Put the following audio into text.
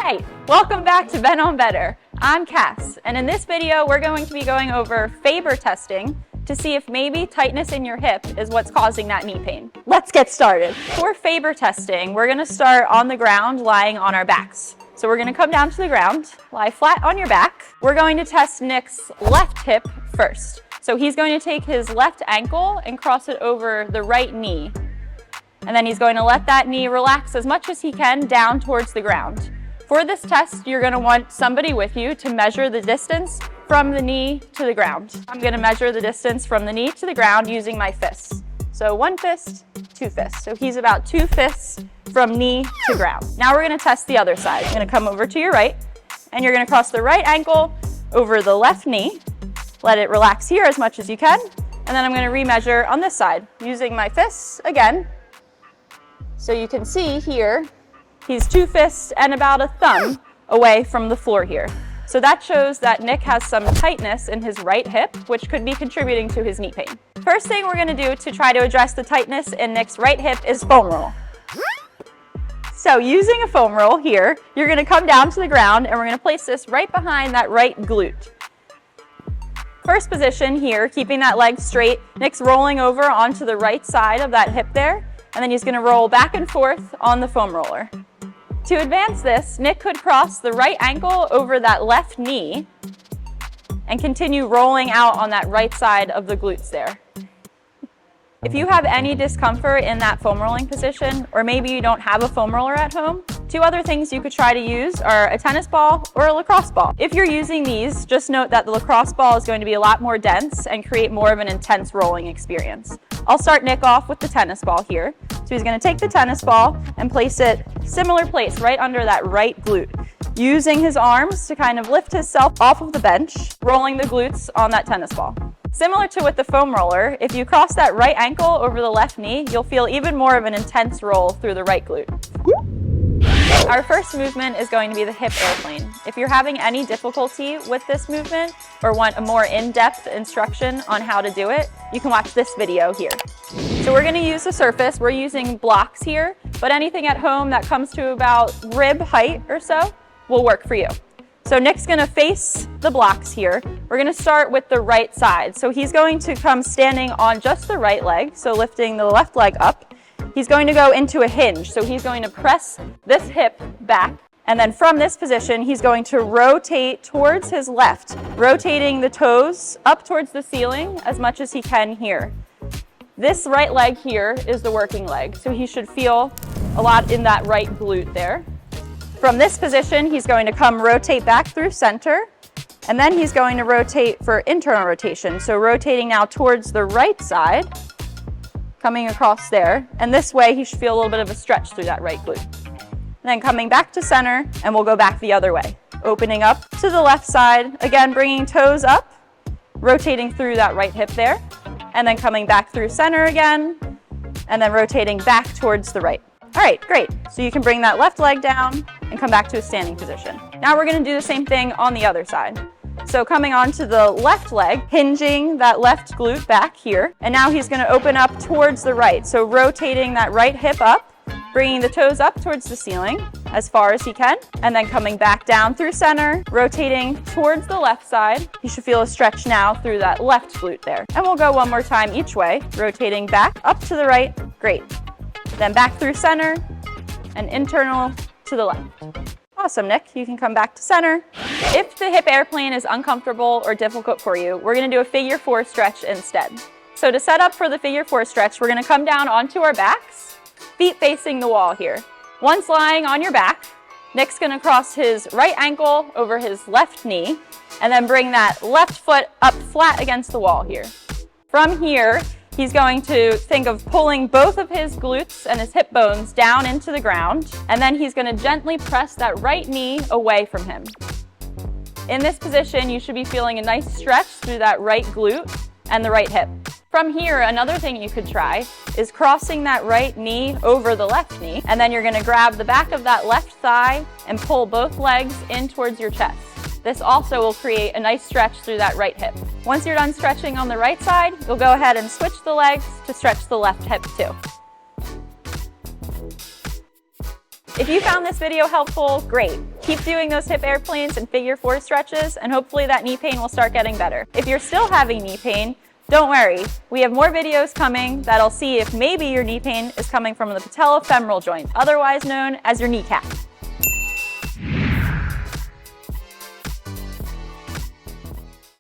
Hi, welcome back to Ben on Better. I'm Cass, and in this video we're going to be going over Faber testing to see if maybe tightness in your hip is what's causing that knee pain. Let's get started. For Faber testing, we're going to start on the ground lying on our backs. So we're going to come down to the ground, lie flat on your back. We're going to test Nick's left hip first. So he's going to take his left ankle and cross it over the right knee. And then he's going to let that knee relax as much as he can down towards the ground. For this test, you're going to want somebody with you to measure the distance from the knee to the ground. I'm going to measure the distance from the knee to the ground using my fists. So 1 fist, 2 fists. So he's about 2 fists from knee to ground. Now we're going to test the other side. You're going to come over to your right, and you're going to cross the right ankle over the left knee. Let it relax here as much as you can. And then I'm going to remeasure on this side using my fists again. So you can see here, he's 2 fists and about a thumb away from the floor here. So that shows that Nick has some tightness in his right hip, which could be contributing to his knee pain. First thing we're going to do to try to address the tightness in Nick's right hip is foam roll. So using a foam roll here, you're going to come down to the ground and we're going to place this right behind that right glute. First position here, keeping that leg straight, Nick's rolling over onto the right side of that hip there, and then he's going to roll back and forth on the foam roller. To advance this, Nick could cross the right ankle over that left knee and continue rolling out on that right side of the glutes there. If you have any discomfort in that foam rolling position, or maybe you don't have a foam roller at home, 2 other things you could try to use are a tennis ball or a lacrosse ball. If you're using these, just note that the lacrosse ball is going to be a lot more dense and create more of an intense rolling experience. I'll start Nick off with the tennis ball here. So he's going to take the tennis ball and place it similar place right under that right glute, using his arms to kind of lift himself off of the bench, rolling the glutes on that tennis ball. Similar to with the foam roller, if you cross that right ankle over the left knee, you'll feel even more of an intense roll through the right glute. Our first movement is going to be the hip airplane. If you're having any difficulty with this movement or want a more in-depth instruction on how to do it, you can watch this video here. So we're going to use the surface. We're using blocks here, but anything at home that comes to about rib height or so will work for you. So Nick's going to face the blocks here. We're going to start with the right side. So he's going to come standing on just the right leg, so lifting the left leg up. He's going to go into a hinge, so he's going to press this hip back, and then from this position, he's going to rotate towards his left, rotating the toes up towards the ceiling as much as he can here. This right leg here is the working leg, so he should feel a lot in that right glute there. From this position, he's going to come rotate back through center, and then he's going to rotate for internal rotation, so rotating now towards the right side, coming across there, and this way he should feel a little bit of a stretch through that right glute. And then coming back to center, and we'll go back the other way. Opening up to the left side, again bringing toes up, rotating through that right hip there, and then coming back through center again, and then rotating back towards the right. All right, great. So you can bring that left leg down and come back to a standing position. Now we're going to do the same thing on the other side. So coming onto the left leg, hinging that left glute back here, and now he's going to open up towards the right. So rotating that right hip up, bringing the toes up towards the ceiling as far as he can, and then coming back down through center, rotating towards the left side. You should feel a stretch now through that left glute there. And we'll go one more time each way, rotating back up to the right. Great. Then back through center and internal to the left. Awesome, Nick. You can come back to center. If the hip airplane is uncomfortable or difficult for you, we're going to do a figure 4 stretch instead. So to set up for the figure 4 stretch, we're going to come down onto our backs, feet facing the wall here. Once lying on your back, Nick's going to cross his right ankle over his left knee, and then bring that left foot up flat against the wall here. From here, he's going to think of pulling both of his glutes and his hip bones down into the ground, and then he's going to gently press that right knee away from him. In this position, you should be feeling a nice stretch through that right glute and the right hip. From here, another thing you could try is crossing that right knee over the left knee, and then you're going to grab the back of that left thigh and pull both legs in towards your chest. This also will create a nice stretch through that right hip. Once you're done stretching on the right side, you'll go ahead and switch the legs to stretch the left hip too. If you found this video helpful, great. Keep doing those hip airplanes and figure 4 stretches, and hopefully that knee pain will start getting better. If you're still having knee pain, don't worry. We have more videos coming that'll see if maybe your knee pain is coming from the patellofemoral joint, otherwise known as your kneecap.